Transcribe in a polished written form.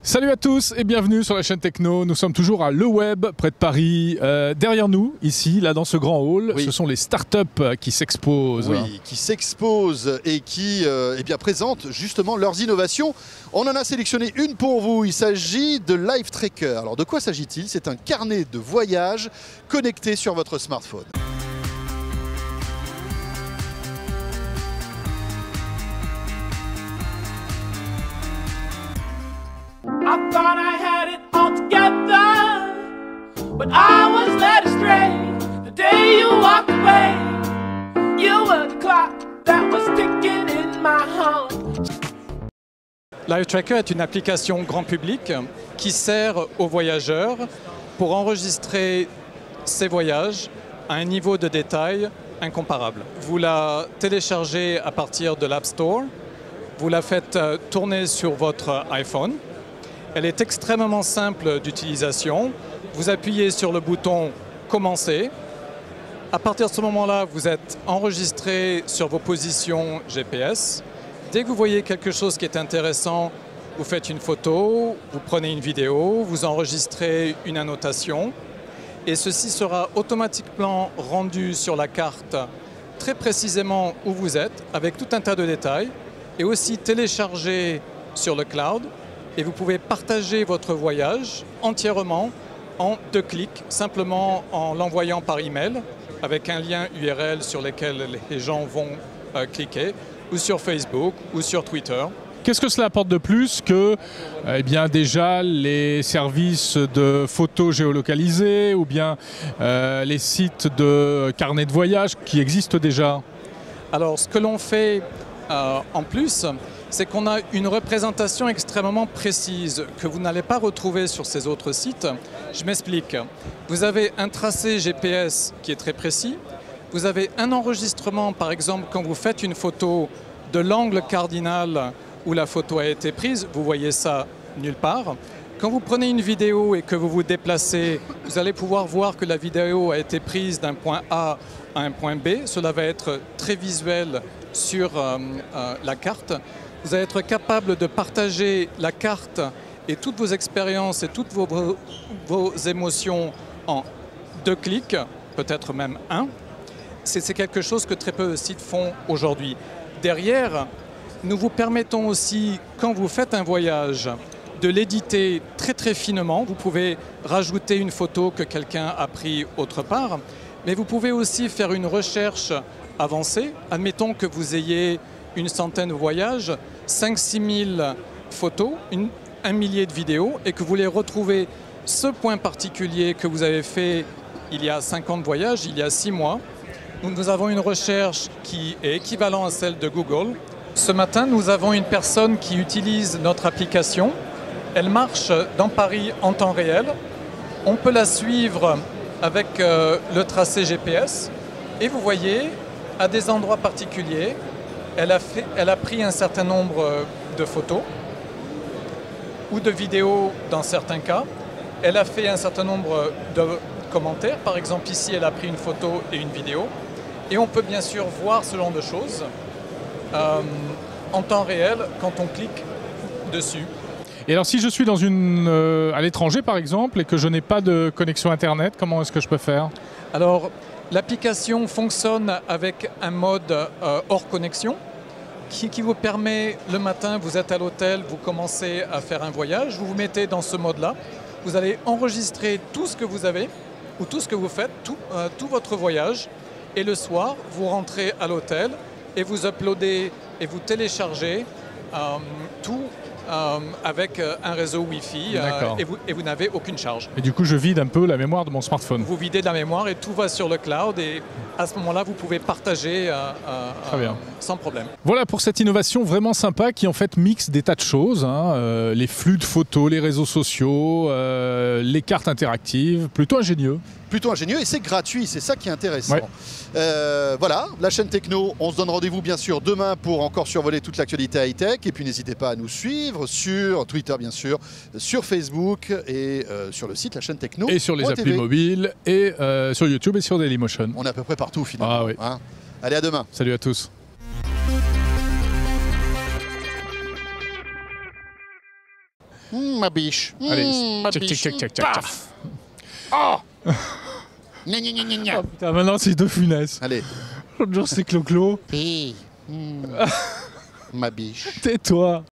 Salut à tous et bienvenue sur la chaîne Techno. Nous sommes toujours à Le Web, près de Paris. Derrière nous, ici, là dans ce grand hall, ce sont les startups qui s'exposent. Oui, qui s'exposent et qui présentent justement leurs innovations. On en a sélectionné une pour vous. Il s'agit de Life Tracker. Alors de quoi s'agit-il? C'est un carnet de voyage connecté sur votre smartphone. I thought I had it all together, but I was led astray. The day you walked away, you were the clock that was ticking in my heart. Life Tracker est une application grand public qui sert aux voyageurs pour enregistrer ses voyages à un niveau de détail incomparable. Vous la téléchargez à partir de l'App Store, vous la faites tourner sur votre iPhone. Elle est extrêmement simple d'utilisation. Vous appuyez sur le bouton « Commencer ». À partir de ce moment-là, vous êtes enregistré sur vos positions GPS. Dès que vous voyez quelque chose qui est intéressant, vous faites une photo, vous prenez une vidéo, vous enregistrez une annotation. Et ceci sera automatiquement rendu sur la carte très précisément où vous êtes, avec tout un tas de détails, et aussi téléchargé sur le cloud. Et vous pouvez partager votre voyage entièrement en 2 clics, simplement en l'envoyant par email, avec un lien URL sur lequel les gens vont cliquer, ou sur Facebook, ou sur Twitter. Qu'est-ce que cela apporte de plus que déjà les services de photos géolocalisées ou bien les sites de carnets de voyage qui existent déjà? Alors, ce que l'on fait en plus, c'est qu'on a une représentation extrêmement précise que vous n'allez pas retrouver sur ces autres sites. Je m'explique. Vous avez un tracé GPS qui est très précis. Vous avez un enregistrement, par exemple, quand vous faites une photo de l'angle cardinal où la photo a été prise, vous voyez ça nulle part. Quand vous prenez une vidéo et que vous vous déplacez, vous allez pouvoir voir que la vidéo a été prise d'un point A à un point B. Cela va être très visuel sur la carte. Vous allez être capable de partager la carte et toutes vos expériences et toutes vos émotions en 2 clics, peut-être même 1. C'est quelque chose que très peu de sites font aujourd'hui. Derrière, nous vous permettons aussi, quand vous faites un voyage, de l'éditer très très finement. Vous pouvez rajouter une photo que quelqu'un a prise autre part, mais vous pouvez aussi faire une recherche avancée. Admettons que vous ayez une centaine de voyages, 5-6 000 photos, 1 millier de vidéos, et que vous voulez retrouver ce point particulier que vous avez fait il y a 50 voyages, il y a 6 mois. Nous avons une recherche qui est équivalente à celle de Google. Ce matin, nous avons une personne qui utilise notre application. Elle marche dans Paris en temps réel. On peut la suivre avec le tracé GPS. Et vous voyez, à des endroits particuliers, elle a pris un certain nombre de photos ou de vidéos dans certains cas. Elle a fait un certain nombre de commentaires. Par exemple, ici, elle a pris une photo et une vidéo. Et on peut bien sûr voir ce genre de choses en temps réel quand on clique dessus. Et alors si je suis à l'étranger par exemple et que je n'ai pas de connexion Internet, comment est-ce que je peux faire? Alors, l'application fonctionne avec un mode hors connexion qui vous permet, le matin, vous êtes à l'hôtel, vous commencez à faire un voyage, vous vous mettez dans ce mode-là, vous allez enregistrer tout ce que vous avez ou tout ce que vous faites, tout votre voyage, et le soir, vous rentrez à l'hôtel et vous uploadez et vous téléchargez tout avec un réseau Wi-Fi et vous n'avez aucune charge. Et du coup, je vide un peu la mémoire de mon smartphone. Vous videz de la mémoire et tout va sur le cloud et à ce moment-là, vous pouvez partager sans problème. Voilà pour cette innovation vraiment sympa qui en fait mixe des tas de choses. Les flux de photos, les réseaux sociaux, les cartes interactives, plutôt ingénieux. Plutôt ingénieux et c'est gratuit, c'est ça qui est intéressant. Ouais. Voilà, la chaîne Techno, on se donne rendez-vous bien sûr demain pour encore survoler toute l'actualité high-tech. Et puis n'hésitez pas à nous suivre sur Twitter bien sûr, sur Facebook et sur le site la chaîne Techno. Et sur les applis mobiles et sur YouTube et sur Dailymotion. On est à peu près partout finalement. Ah, oui. Allez, à demain. Salut à tous. Ma biche. Allez, Ma tchac, biche. tchac, tchac, tchac, Paf. Oh. Gna, gna, gna, gna, gna. Oh, putain, maintenant c'est De Funès. Allez. L'autre jour c'est Clo-Clo. Hey. Ma biche. Tais-toi.